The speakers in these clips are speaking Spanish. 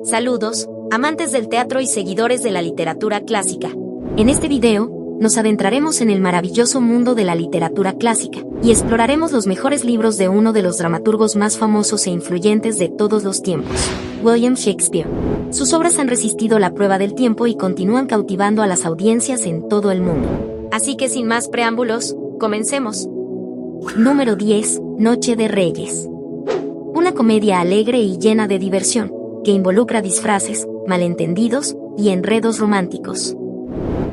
Saludos, amantes del teatro y seguidores de la literatura clásica. En este video, nos adentraremos en el maravilloso mundo de la literatura clásica, y exploraremos los mejores libros de uno de los dramaturgos más famosos e influyentes de todos los tiempos, William Shakespeare. Sus obras han resistido la prueba del tiempo y continúan cautivando a las audiencias en todo el mundo. Así que sin más preámbulos, comencemos. Número 10. Noche de Reyes. Una comedia alegre y llena de diversión, que involucra disfraces, malentendidos y enredos románticos.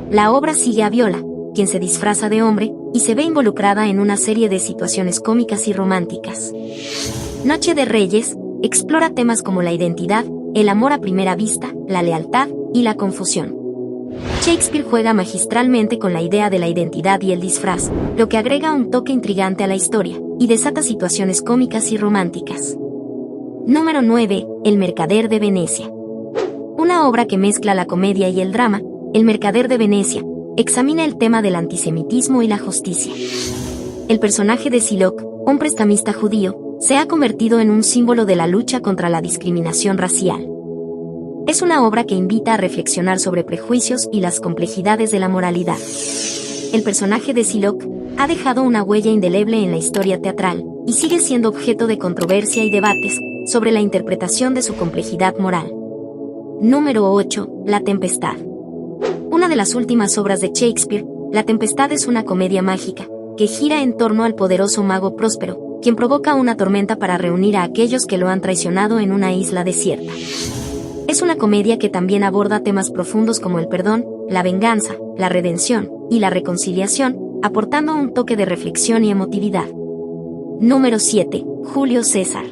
La obra sigue a Viola, quien se disfraza de hombre, y se ve involucrada en una serie de situaciones cómicas y románticas. Noche de Reyes explora temas como la identidad, el amor a primera vista, la lealtad y la confusión. Shakespeare juega magistralmente con la idea de la identidad y el disfraz, lo que agrega un toque intrigante a la historia, y desata situaciones cómicas y románticas. Número 9. El Mercader de Venecia. Una obra que mezcla la comedia y el drama, El Mercader de Venecia examina el tema del antisemitismo y la justicia. El personaje de Sylock, un prestamista judío, se ha convertido en un símbolo de la lucha contra la discriminación racial. Es una obra que invita a reflexionar sobre prejuicios y las complejidades de la moralidad. El personaje de Sylock ha dejado una huella indeleble en la historia teatral, y sigue siendo objeto de controversia y debates sobre la interpretación de su complejidad moral. Número 8. La Tempestad. Una de las últimas obras de Shakespeare, La Tempestad es una comedia mágica, que gira en torno al poderoso mago Próspero, quien provoca una tormenta para reunir a aquellos que lo han traicionado en una isla desierta. Es una comedia que también aborda temas profundos como el perdón, la venganza, la redención y la reconciliación, aportando un toque de reflexión y emotividad. Número 7. Julio César.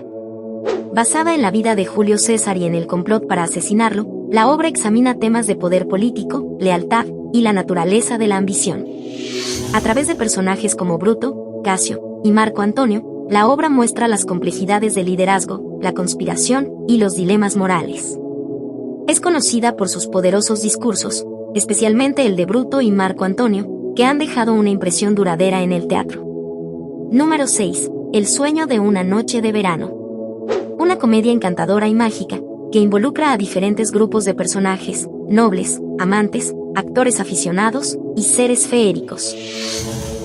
Basada en la vida de Julio César y en el complot para asesinarlo, la obra examina temas de poder político, lealtad y la naturaleza de la ambición. A través de personajes como Bruto, Casio y Marco Antonio, la obra muestra las complejidades del liderazgo, la conspiración y los dilemas morales. Es conocida por sus poderosos discursos, especialmente el de Bruto y Marco Antonio, que han dejado una impresión duradera en el teatro. Número 6. El sueño de una noche de verano. Una comedia encantadora y mágica, que involucra a diferentes grupos de personajes, nobles, amantes, actores aficionados y seres feéricos.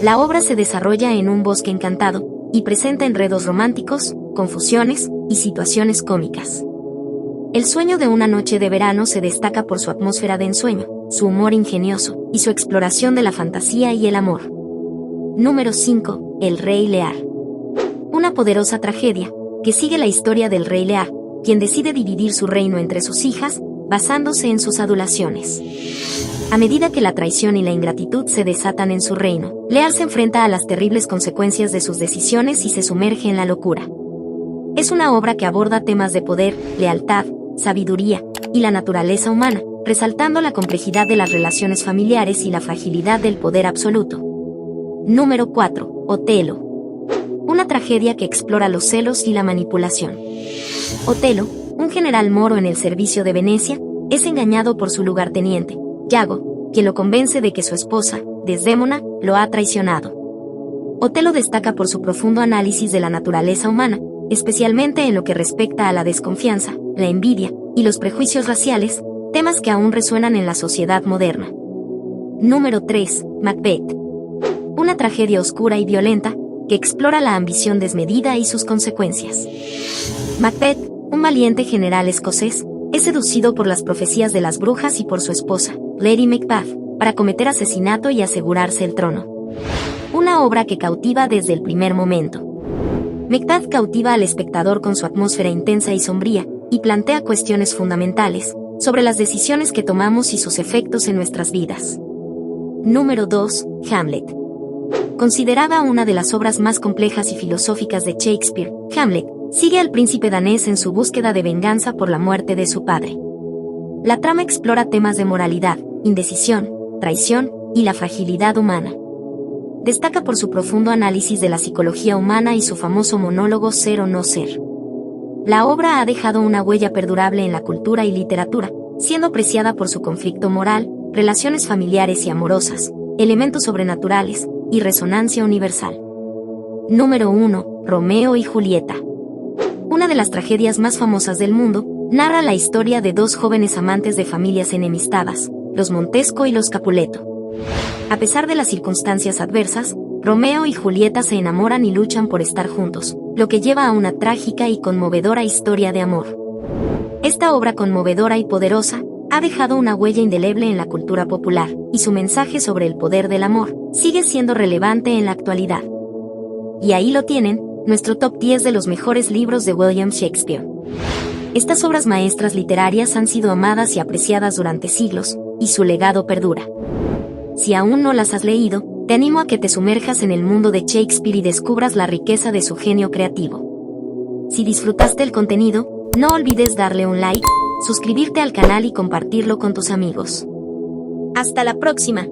La obra se desarrolla en un bosque encantado, y presenta enredos románticos, confusiones y situaciones cómicas. El sueño de una noche de verano se destaca por su atmósfera de ensueño, su humor ingenioso y su exploración de la fantasía y el amor. Número 5. El Rey Lear. Una poderosa tragedia, que sigue la historia del rey Lear, quien decide dividir su reino entre sus hijas, basándose en sus adulaciones. A medida que la traición y la ingratitud se desatan en su reino, Lear se enfrenta a las terribles consecuencias de sus decisiones y se sumerge en la locura. Es una obra que aborda temas de poder, lealtad, sabiduría y la naturaleza humana, resaltando la complejidad de las relaciones familiares y la fragilidad del poder absoluto. Número 4. Otelo. Una tragedia que explora los celos y la manipulación. Otelo, un general moro en el servicio de Venecia, es engañado por su lugarteniente, Yago, quien lo convence de que su esposa, Desdémona, lo ha traicionado. Otelo destaca por su profundo análisis de la naturaleza humana, especialmente en lo que respecta a la desconfianza, la envidia y los prejuicios raciales, temas que aún resuenan en la sociedad moderna. Número 3. Macbeth. Una tragedia oscura y violenta, que explora la ambición desmedida y sus consecuencias. Macbeth, un valiente general escocés, es seducido por las profecías de las brujas y por su esposa, Lady Macbeth, para cometer asesinato y asegurarse el trono. Una obra que cautiva desde el primer momento. Macbeth cautiva al espectador con su atmósfera intensa y sombría, y plantea cuestiones fundamentales sobre las decisiones que tomamos y sus efectos en nuestras vidas. Número 2. Hamlet. Considerada una de las obras más complejas y filosóficas de Shakespeare, Hamlet sigue al príncipe danés en su búsqueda de venganza por la muerte de su padre. La trama explora temas de moralidad, indecisión, traición y la fragilidad humana. Destaca por su profundo análisis de la psicología humana y su famoso monólogo Ser o no ser. La obra ha dejado una huella perdurable en la cultura y literatura, siendo apreciada por su conflicto moral, relaciones familiares y amorosas, elementos sobrenaturales y resonancia universal. Número 1. Romeo y Julieta. Una de las tragedias más famosas del mundo, narra la historia de dos jóvenes amantes de familias enemistadas, los Montesco y los Capuleto. A pesar de las circunstancias adversas, Romeo y Julieta se enamoran y luchan por estar juntos, lo que lleva a una trágica y conmovedora historia de amor. Esta obra conmovedora y poderosa ha dejado una huella indeleble en la cultura popular, y su mensaje sobre el poder del amor sigue siendo relevante en la actualidad. Y ahí lo tienen, nuestro top 10 de los mejores libros de William Shakespeare. Estas obras maestras literarias han sido amadas y apreciadas durante siglos, y su legado perdura. Si aún no las has leído, te animo a que te sumerjas en el mundo de Shakespeare y descubras la riqueza de su genio creativo. Si disfrutaste el contenido, no olvides darle un like, suscribirte al canal y compartirlo con tus amigos. ¡Hasta la próxima!